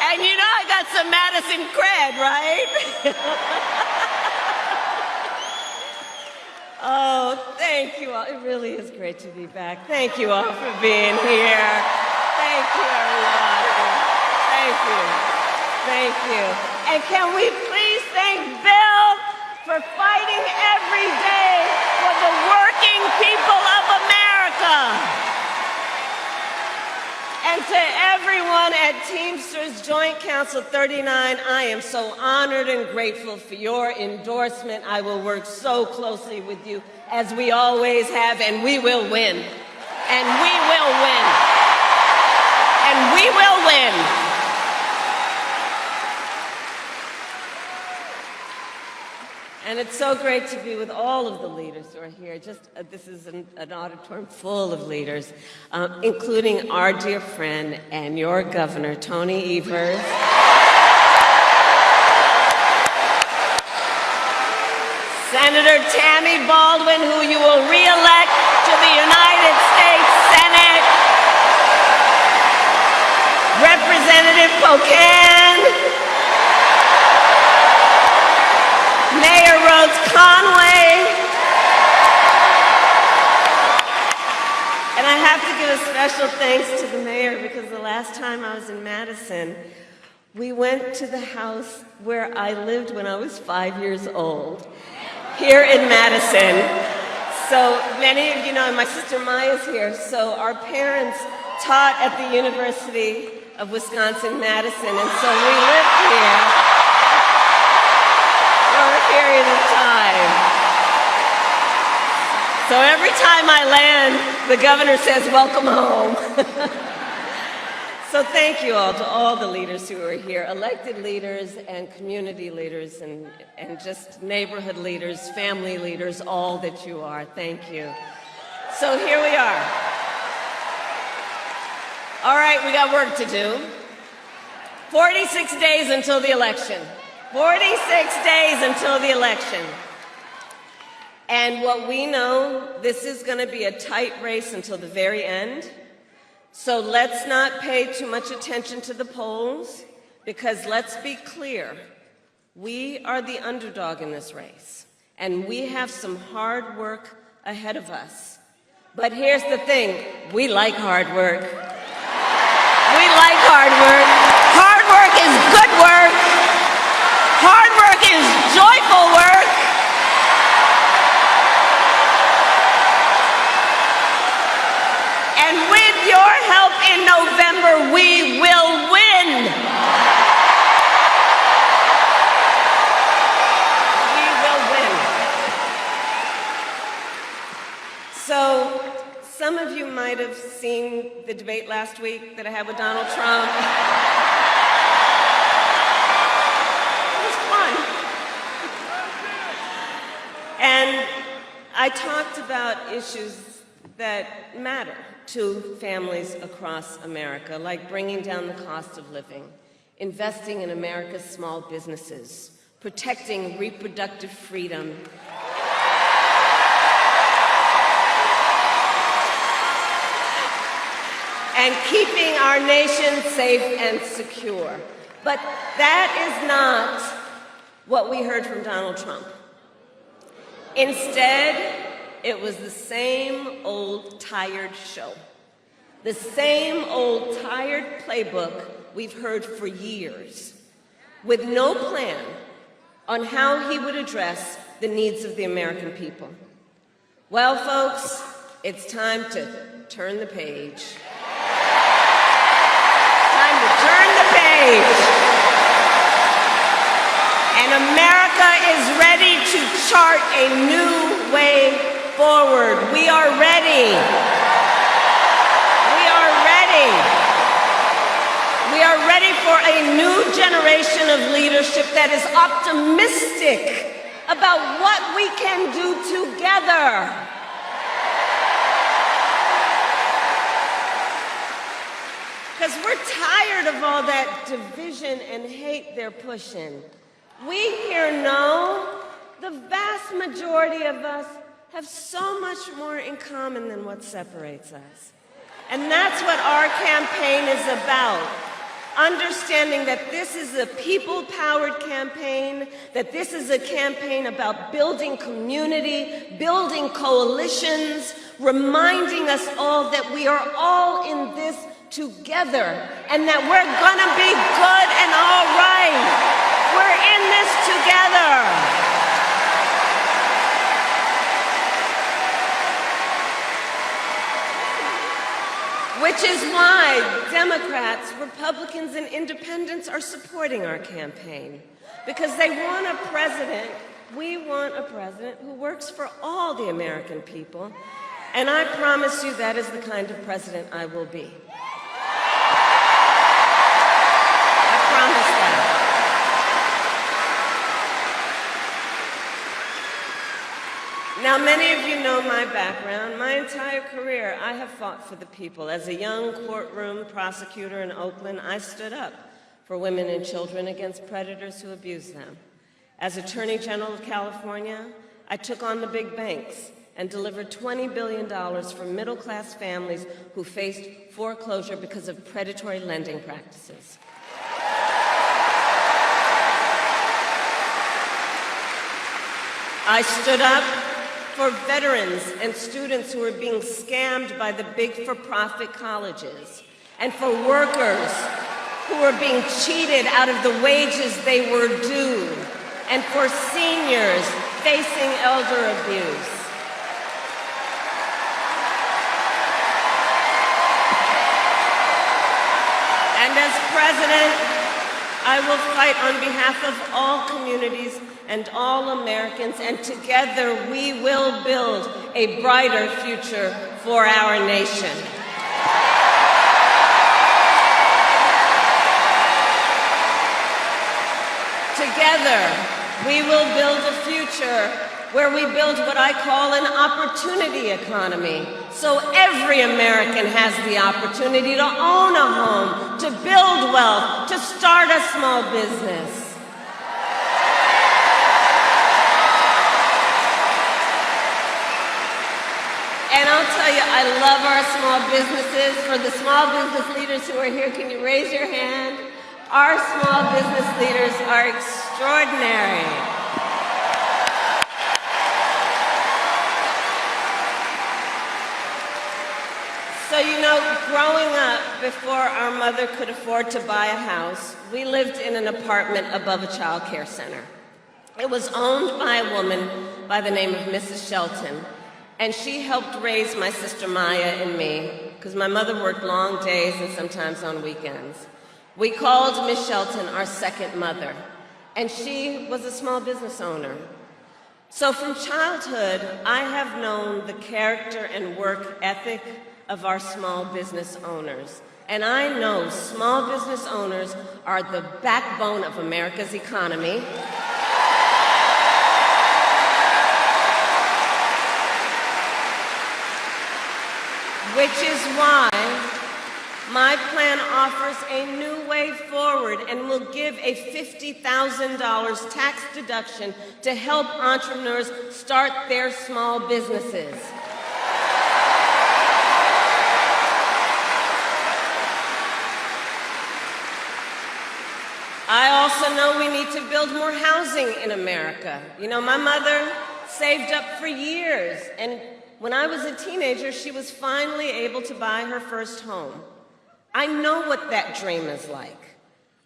And you know I got some Madison cred, right? Oh, thank you all. It really is great to be back. Thank you all for being here. Thank you, everybody. Thank you. Thank you. And can we please thank Bill for fighting every day for the working people of America. And to everyone at Teamsters Joint Council 39, I am so honored and grateful for your endorsement. I will work so closely with you, as we always have, and we will win. And we will win. And we will win. And it's so great to be with all of the leaders who are here. This is an auditorium full of leaders, including our dear friend and your governor, Tony Evers. Senator Tammy Baldwin, who you will re-elect to the United States Senate. Representative Pocan. Mayor Rhodes Conway. And I have to give a special thanks to the mayor, because the last time I was in Madison, we went to the house where I lived when I was 5 years old, here in Madison. So many of you know, my sister Maya's here, so our parents taught at the University of Wisconsin-Madison, and so we lived here for a period of time. So every time I land, the governor says, "Welcome home." So thank you all, to all the leaders who are here, elected leaders and community leaders and just neighborhood leaders, family leaders, all that you are. Thank you. So here we are. All right, we got work to do. 46 days until the election. 46 days until the election. And what we know, this is going to be a tight race until the very end. So let's not pay too much attention to the polls, because let's be clear, we are the underdog in this race, and we have some hard work ahead of us. But here's the thing, we like hard work. We like hard work. Hard work is good work. Hard work is joyful work. And with your help in November, we will win. We will win. So, some of you might have seen the debate last week that I had with Donald Trump. And I talked about issues that matter to families across America, like bringing down the cost of living, investing in America's small businesses, protecting reproductive freedom, and keeping our nation safe and secure. But that is not what we heard from Donald Trump. Instead, it was the same old tired show. The same old tired playbook we've heard for years, with no plan on how he would address the needs of the American people. Well, folks, it's time to turn the page. Time to turn the page. And America is ready to chart a new way forward. We are ready. We are ready. We are ready for a new generation of leadership that is optimistic about what we can do together. Because we're tired of all that division and hate they're pushing. We here know the vast majority of us have so much more in common than what separates us. And that's what our campaign is about. understanding that this is a people-powered campaign, that this is a campaign about building community, building coalitions, reminding us all that we are all in this together and that we're gonna be good and all right. We're in this together. Which is why Democrats, Republicans, and Independents are supporting our campaign. Because they want a president, we want a president who works for all the American people. And I promise you that is the kind of president I will be. I promise that. Now, many of you know my background. My entire career, I have fought for the people. As a young courtroom prosecutor in Oakland, I stood up for women and children against predators who abuse them. As Attorney General of California, I took on the big banks and delivered $20 billion for middle-class families who faced foreclosure because of predatory lending practices. I stood up for veterans and students who are being scammed by the big for-profit colleges, and for workers who are being cheated out of the wages they were due, and for seniors facing elder abuse. And as president, I will fight on behalf of all communities and all Americans, and together we will build a brighter future for our nation. Together, we will build a future where we build what I call an opportunity economy, so every American has the opportunity to own a home, to build wealth, to start a small business. And I'll tell you, I love our small businesses. For the small business leaders who are here, can you raise your hand? Our small business leaders are extraordinary. So, you know, growing up, before our mother could afford to buy a house, we lived in an apartment above a child care center. It was owned by a woman by the name of Mrs. Shelton, and she helped raise my sister Maya and me, because my mother worked long days and sometimes on weekends. We called Miss Shelton our second mother, and she was a small business owner. So from childhood, I have known the character and work ethic of our small business owners. And I know small business owners are the backbone of America's economy. Which is why my plan offers a new way forward and will give a $50,000 tax deduction to help entrepreneurs start their small businesses. I also know we need to build more housing in America. You know, my mother saved up for years, and when I was a teenager, she was finally able to buy her first home. I know what that dream is like.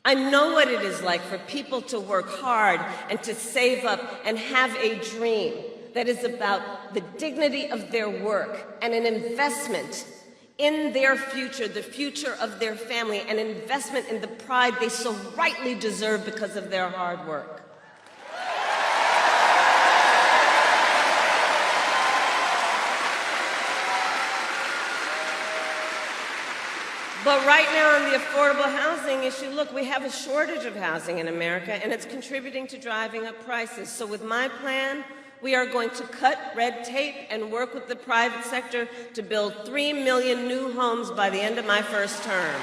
I know what it is like for people to work hard and to save up and have a dream that is about the dignity of their work and an investment in their future, the future of their family, an investment in the pride they so rightly deserve because of their hard work. But right now on the affordable housing issue, look, we have a shortage of housing in America, and it's contributing to driving up prices. So with my plan, we are going to cut red tape and work with the private sector to build 3 million new homes by the end of my first term.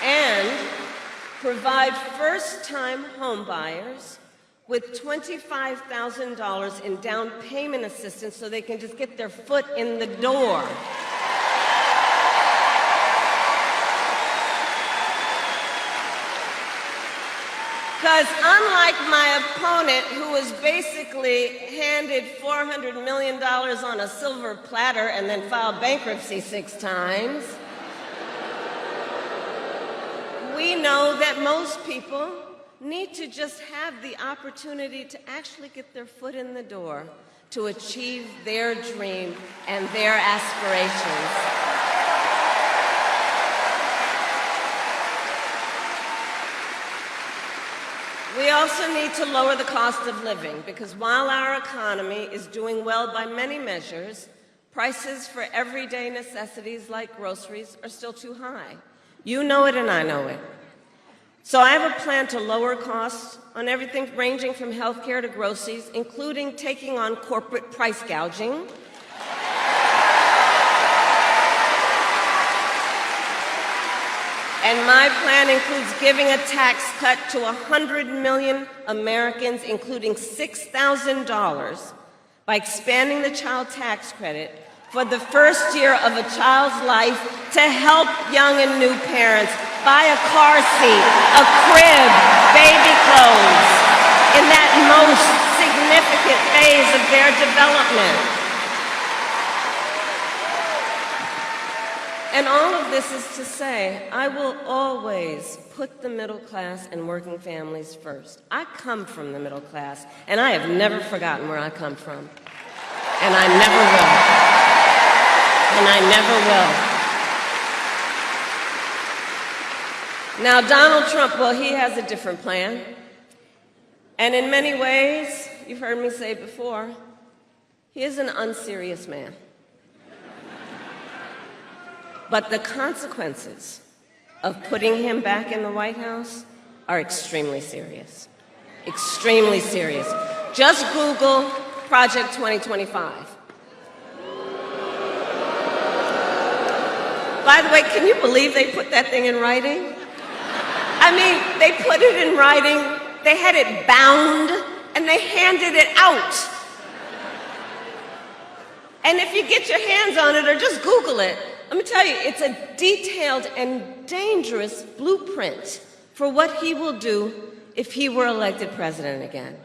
And provide first-time home buyers with $25,000 in down payment assistance so they can just get their foot in the door. Because unlike my opponent, who was basically handed $400 million on a silver platter and then filed bankruptcy 6 times, we know that most people need to just have the opportunity to actually get their foot in the door to achieve their dream and their aspirations. We also need to lower the cost of living, because while our economy is doing well by many measures, prices for everyday necessities like groceries are still too high. You know it and I know it. So I have a plan to lower costs on everything ranging from healthcare to groceries, including taking on corporate price gouging, and my plan includes giving a tax cut to 100 million Americans, including $6,000, by expanding the child tax credit for the first year of a child's life to help young and new parents buy a car seat, a crib, baby clothes, in that most significant phase of their development. And all of this is to say, I will always put the middle class and working families first. I come from the middle class, and I have never forgotten where I come from. And I never will. And I never will. Now, Donald Trump, well, he has a different plan. And in many ways, you've heard me say before, he is an unserious man. But the consequences of putting him back in the White House are extremely serious. Extremely serious. Just Google Project 2025. By the way, can you believe they put that thing in writing? I mean, they put it in writing, they had it bound, and they handed it out. And if you get your hands on it or just Google it, let me tell you, it's a detailed and dangerous blueprint for what he will do if he were elected president again.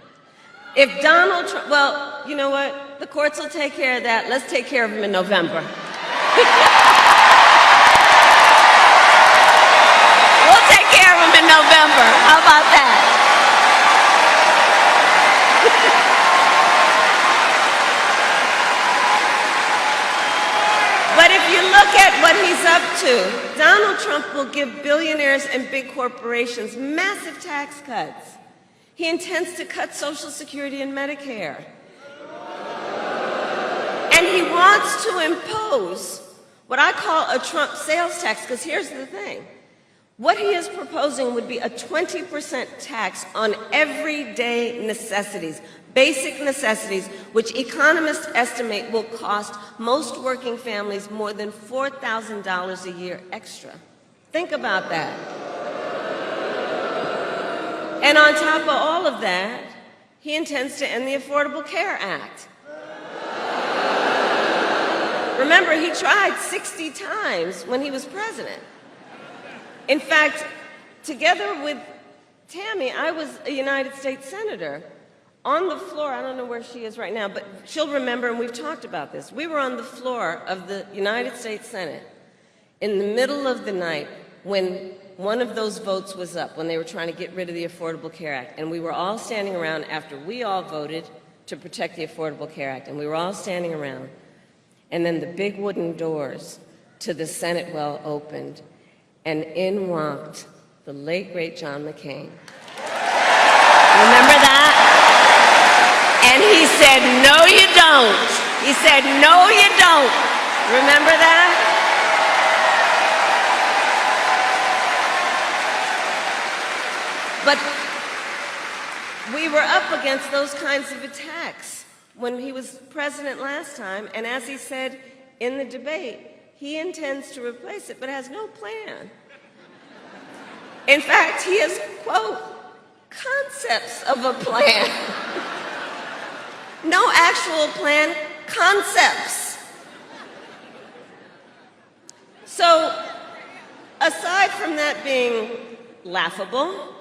If Donald Trump, well, you know what? The courts will take care of that. Let's take care of him in November. We'll take care of him in November. How about that? But if you look at what he's up to, Donald Trump will give billionaires and big corporations massive tax cuts. He intends to cut Social Security and Medicare. And he wants to impose what I call a Trump sales tax, because here's the thing. What he is proposing would be a 20% tax on everyday necessities, basic necessities, which economists estimate will cost most working families more than $4,000 a year extra. Think about that. And on top of all of that, he intends to end the Affordable Care Act. Remember, he tried 60 times when he was president. In fact, together with Tammy, I was a United States Senator. On the floor, I don't know where she is right now, but she'll remember, and we've talked about this. We were on the floor of the United States Senate in the middle of the night when one of those votes was up, when they were trying to get rid of the Affordable Care Act. And we were all standing around after we all voted to protect the Affordable Care Act. And we were all standing around. And then the big wooden doors to the Senate well opened, and in walked the late, great John McCain. Remember that? And he said, no, you don't. He said, no, you don't. Remember that? But we were up against those kinds of attacks when he was president last time, and as he said in the debate, he intends to replace it, but has no plan. In fact, he has, quote, concepts of a plan. No actual plan, concepts. So, aside from that being laughable,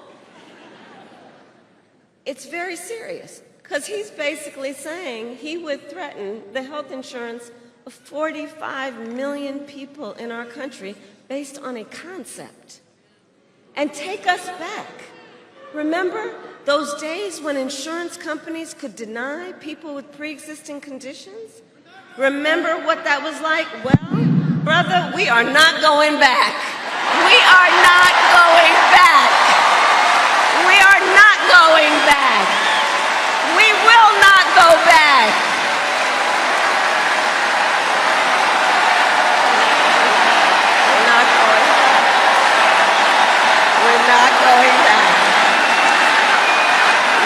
it's very serious, because he's basically saying he would threaten the health insurance of 45 million people in our country based on a concept. And take us back. Remember those days when insurance companies could deny people with pre-existing conditions? Remember what that was like? Well, brother, we are not going back. We are not going back. We are not going back. We will not go back. We're not going back. We're not going back.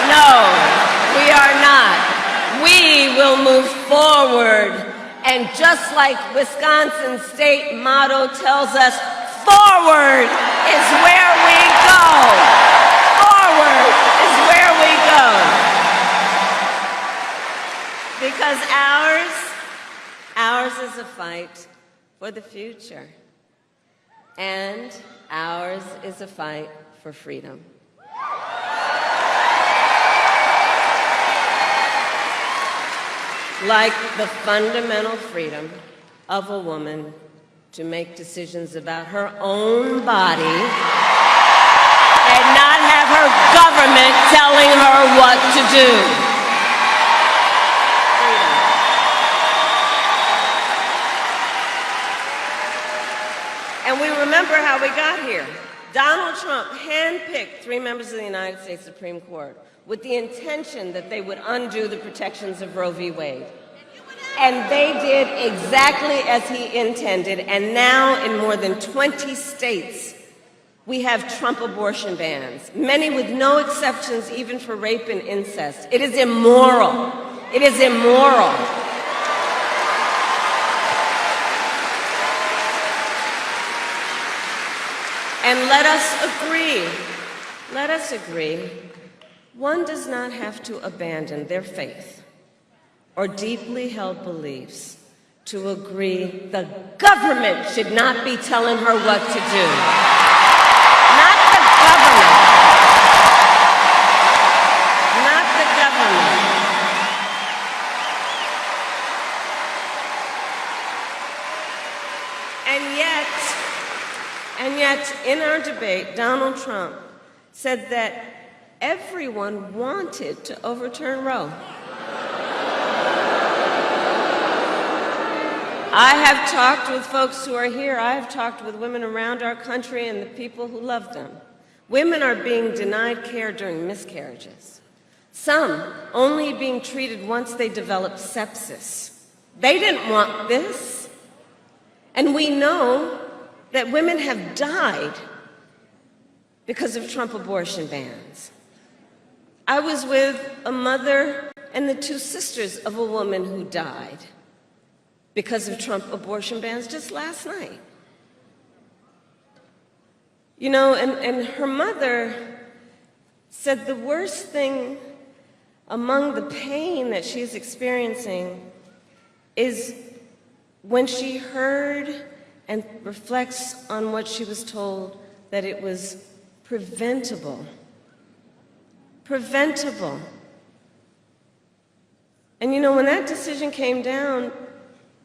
No, we are not. We will move forward. And just like Wisconsin's state motto tells us, forward is where we go. Forward is where we go. Because ours is a fight for the future. And ours is a fight for freedom. Like the fundamental freedom of a woman to make decisions about her own body and not have her government telling her what to do. Freedom. And we remember how we got here. Donald Trump handpicked 3 members of the United States Supreme Court with the intention that they would undo the protections of Roe v. Wade. And they did exactly as he intended, and now in more than 20 states, we have Trump abortion bans, many with no exceptions even for rape and incest. It is immoral. It is immoral. And let us agree, one does not have to abandon their faith or deeply held beliefs to agree the government should not be telling her what to do. Not the government. Not the government. And yet, in our debate, Donald Trump said that everyone wanted to overturn Roe. I have talked with folks who are here. I have talked with women around our country and the people who love them. Women are being denied care during miscarriages. Some only being treated once they develop sepsis. They didn't want this. And we know that women have died because of Trump abortion bans. I was with a mother and the 2 sisters of a woman who died because of Trump abortion bans just last night. You know, and her mother said the worst thing among the pain that she's experiencing is when she heard and reflects on what she was told, that it was preventable. Preventable. And you know, when that decision came down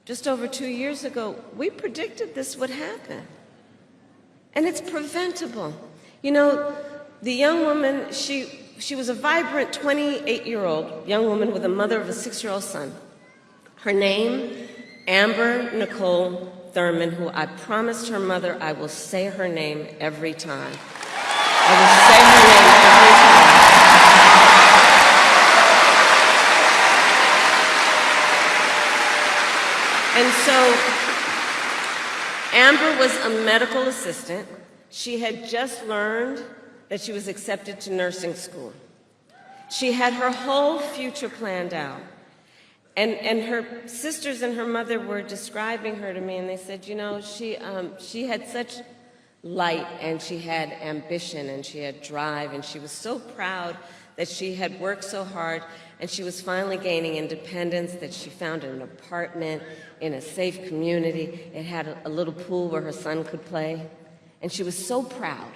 just over 2 years ago, we predicted this would happen. And it's preventable. You know, the young woman, she was a vibrant 28-year-old young woman with a mother of a 6-year-old son. Her name, Amber Nicole Thurman, who I promised her mother I will say her name every time. I will say her name every time. And so Amber was a medical assistant. She had just learned that she was accepted to nursing school. She had her whole future planned out. And her sisters and her mother were describing her to me, and they said, you know, she had such light, and she had ambition, and she had drive, and she was so proud that she had worked so hard, and she was finally gaining independence, that she found an apartment in a safe community. It had a little pool where her son could play, and she was so proud.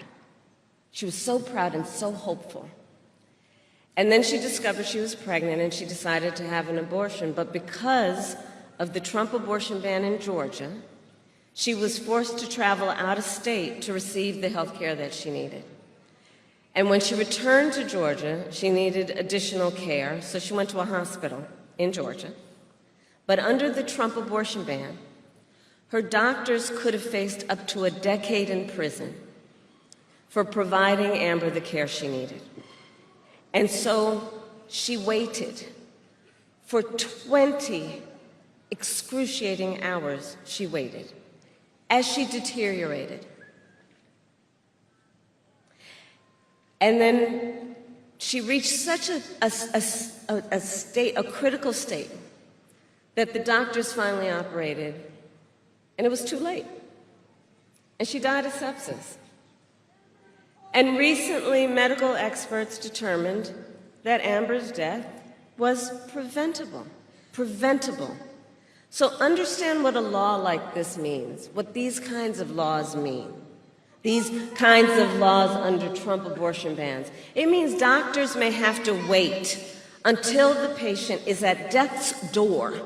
She was so proud and so hopeful. And then she discovered she was pregnant, and she decided to have an abortion, but because of the Trump abortion ban in Georgia, she was forced to travel out of state to receive the health care that she needed. And when she returned to Georgia, she needed additional care, so she went to a hospital in Georgia. But under the Trump abortion ban, her doctors could have faced up to a decade in prison for providing Amber the care she needed. And so she waited for 20 excruciating hours. She waited as she deteriorated. And then she reached such a state, a critical state, that the doctors finally operated, and it was too late. And she died of sepsis. And recently, medical experts determined that Amber's death was preventable. Preventable. So understand what a law like this means, what these kinds of laws mean. These kinds of laws under Trump abortion bans. It means doctors may have to wait until the patient is at death's door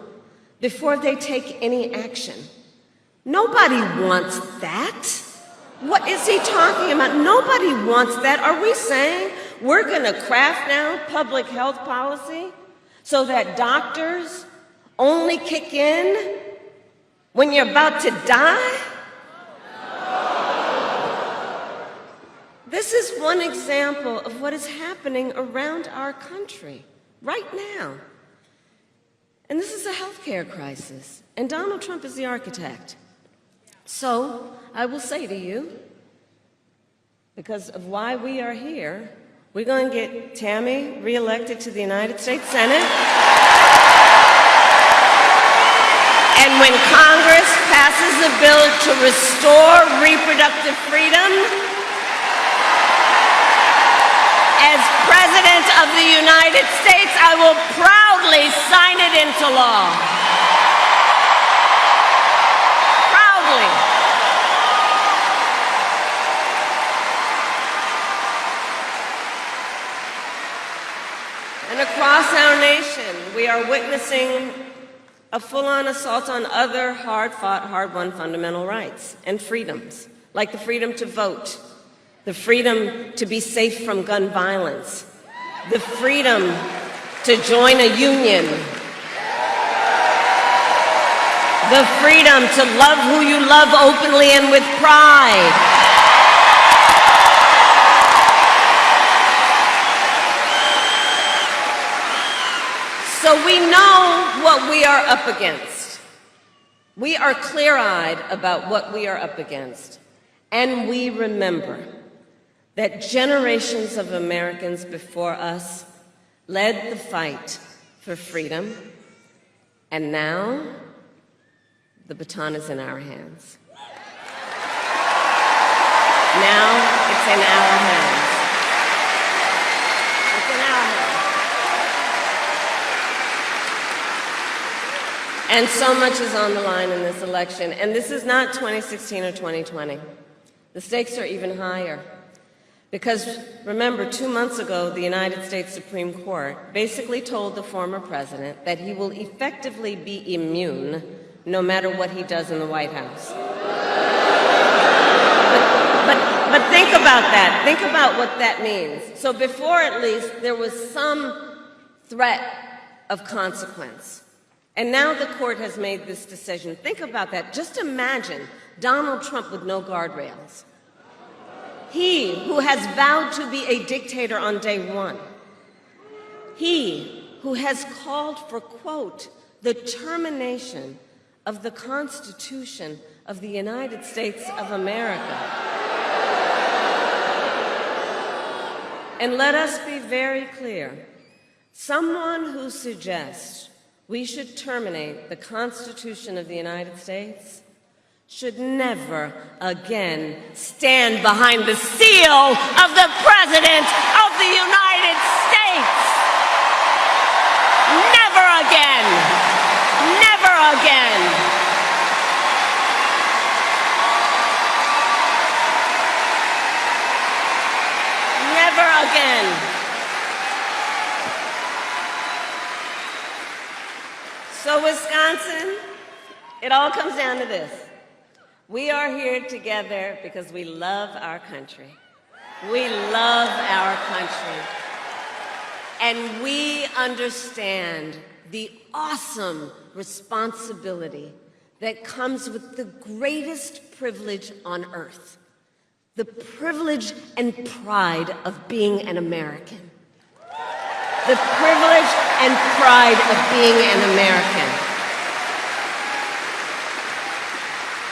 before they take any action. Nobody wants that. What is he talking about? Nobody wants that. Are we saying we're going to craft now public health policy so that doctors only kick in when you're about to die? This is one example of what is happening around our country right now. And this is a healthcare crisis, and Donald Trump is the architect. So I will say to you, because of why we are here, we're going to get Tammy reelected to the United States Senate. And when Congress passes a bill to restore reproductive freedom, as President of the United States, I will proudly sign it into law. Proudly. And across our nation, we are witnessing a full-on assault on other hard-fought, hard-won fundamental rights and freedoms, like the freedom to vote, the freedom to be safe from gun violence, the freedom to join a union, the freedom to love who you love openly and with pride. So we know what we are up against. We are clear-eyed about what we are up against. And we remember that generations of Americans before us led the fight for freedom, and now the baton is in our hands. Now it's in our hands. It's in our hands. And so much is on the line in this election, and this is not 2016 or 2020. The stakes are even higher. Because, remember, 2 months ago, the United States Supreme Court basically told the former president that he will effectively be immune no matter what he does in the White House. But think about that. Think about what that means. So before, at least, there was some threat of consequence. And now the court has made this decision. Think about that. Just imagine Donald Trump with no guardrails. He who has vowed to be a dictator on day one. He who has called for, quote, the termination of the Constitution of the United States of America. And let us be very clear. Someone who suggests we should terminate the Constitution of the United States should never again stand behind the seal of the President of the United States. Never again. Never again. Never again. So Wisconsin, it all comes down to this. We are here together because we love our country. We love our country. And we understand the awesome responsibility that comes with the greatest privilege on earth, the privilege and pride of being an American. The privilege and pride of being an American.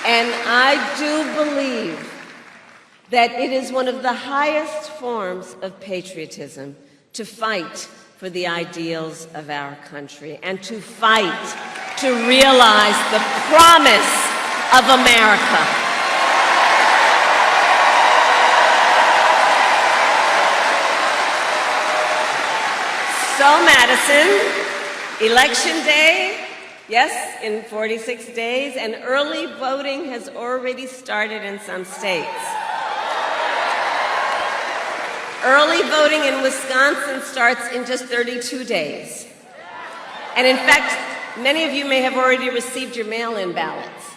And I do believe that it is one of the highest forms of patriotism to fight for the ideals of our country and to fight to realize the promise of America. So, Madison, Election Day, yes, in 46 days, and early voting has already started in some states. Early voting in Wisconsin starts in just 32 days. And in fact, many of you may have already received your mail-in ballots.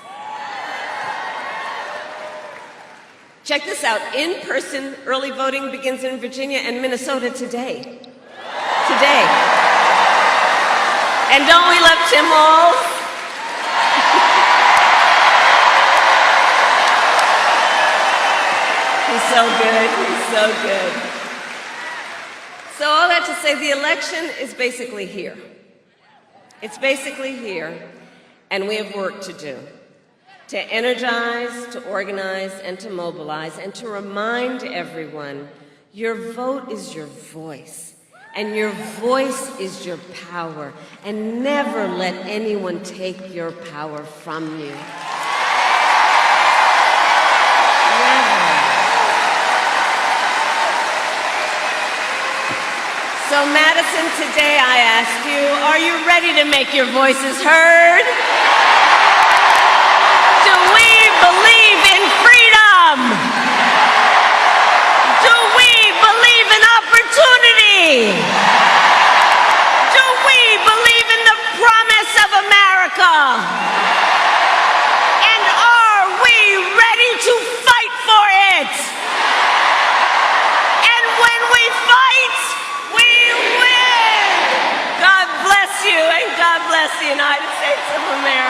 Check this out. In-person early voting begins in Virginia and Minnesota today. Today. And don't we love Tim Walz? He's so good. He's so good. So all that to say, the election is basically here. It's basically here, and we have work to do. To energize, to organize, and to mobilize, and to remind everyone, your vote is your voice, and your voice is your power, and never let anyone take your power from you. So Madison, today I ask you, are you ready to make your voices heard? Do we believe in freedom? Do we believe in opportunity? Do we believe in the promise of America? And are we ready to fight for it? And when we fight, we win! God bless you, and God bless the United States of America.